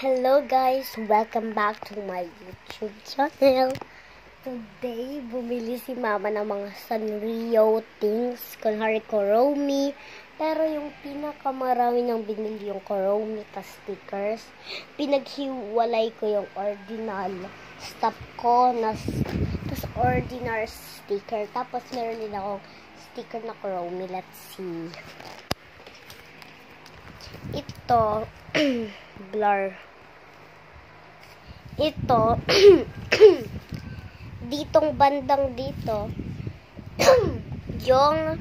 Hello guys! Welcome back to my YouTube channel. Today, bumili si mama ng mga Sanrio things. Kunwari Kuromi. Pero yung pinakamarami ng binili yung Kuromi ka stickers. Pinaghiwalay ko yung ordinal stuff ko. Tapos ordinary sticker. Tapos meron din akong sticker na Kuromi. Let's see. Ito, blur. Ito, ditong bandang dito, yung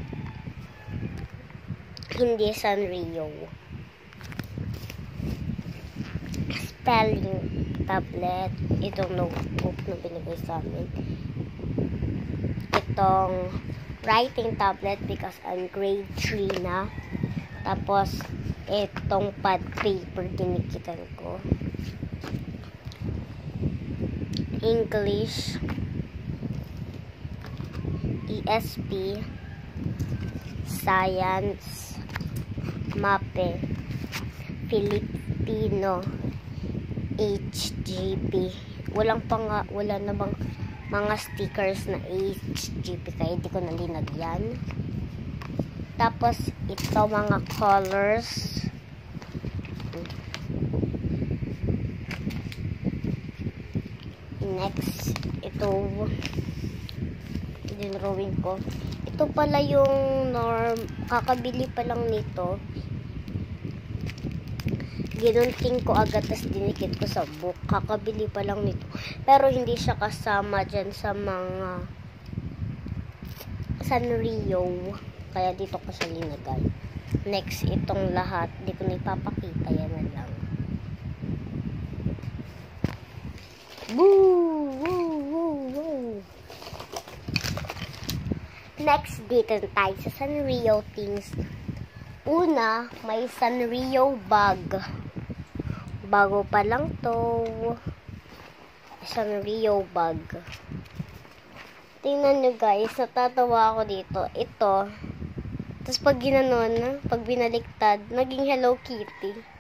hindi Sanrio. Spelling tablet. Itong notebook na binigay sa amin. Itong writing tablet because I'm grade 3 na. Tapos, itong pad paper dinikitan ko. English, ESP, Science, MAPE, Filipino, HGP. Wala namang mga stickers na HGP kaya hindi ko na linagyan. Tapos ito mga colors. Next, ito dinrawing ko. Ito pala yung kakabili pa lang nito. Ginunting ko agad, tas dinikit ko sa book. Kakabili pa lang nito. Pero hindi siya kasama dyan sa mga Sanrio. Kaya dito ko siya linagay. Next, itong lahat. Hindi ko na ipapakita. Yan na lang. Woo! Woo! Woo! Woo! Next, dito tayo sa Sanrio things. Una, may Sanrio bag. Bago pa lang to. Sanrio bag. Tingnan nyo guys, natatawa ako dito. Ito. Tapos pag ginanon, pag binaliktad, naging Hello Kitty.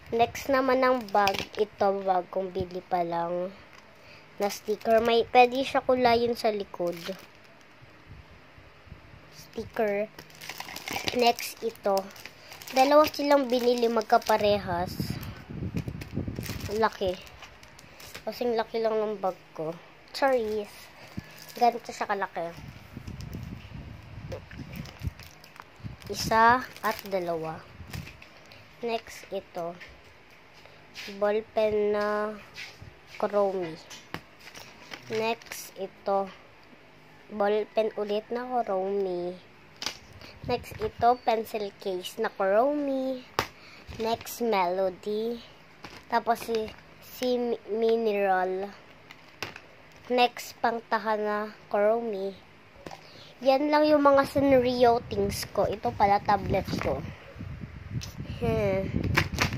Next naman ng bag, ito bag kong bili pa lang na sticker. Pwede siya kulayin sa likod. Sticker. Next, ito. Dalawa silang binili magkaparehas. Laki. Kasing laki lang ng bag ko. Charis. Ganito siya kalaki. Isa at dalawa. Next, ito. Ballpen na Kuromi. Next, ito. Ballpen ulit na Kuromi. Next, ito. Pencil case na Kuromi. Next, Melody. Tapos, si Mineral. Next, pangtahan na Kuromi. Yan lang yung mga Sanrio things ko. Ito pala tablet ko.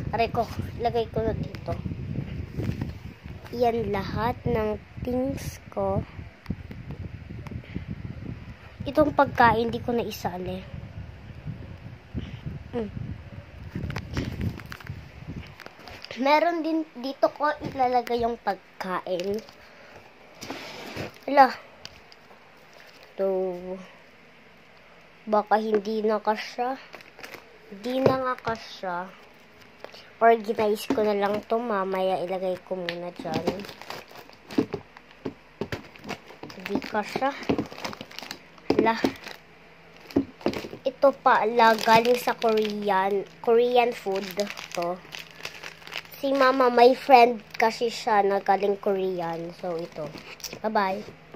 Aray ko, lagay ko na dito. Yan lahat ng things ko. Itong pagkain, di ko na isali. Meron din dito ko ilalagay yung pagkain. Ala. To. Baka hindi na kasya. Hindi na nga kasya. Organize ko na lang to. Mamaya ilagay ko muna dyan. Hindi kasya. Hala. Ito pala galing sa Korean food to. Si mama, my friend kasi siya na galing Korean. So ito. Bye-bye.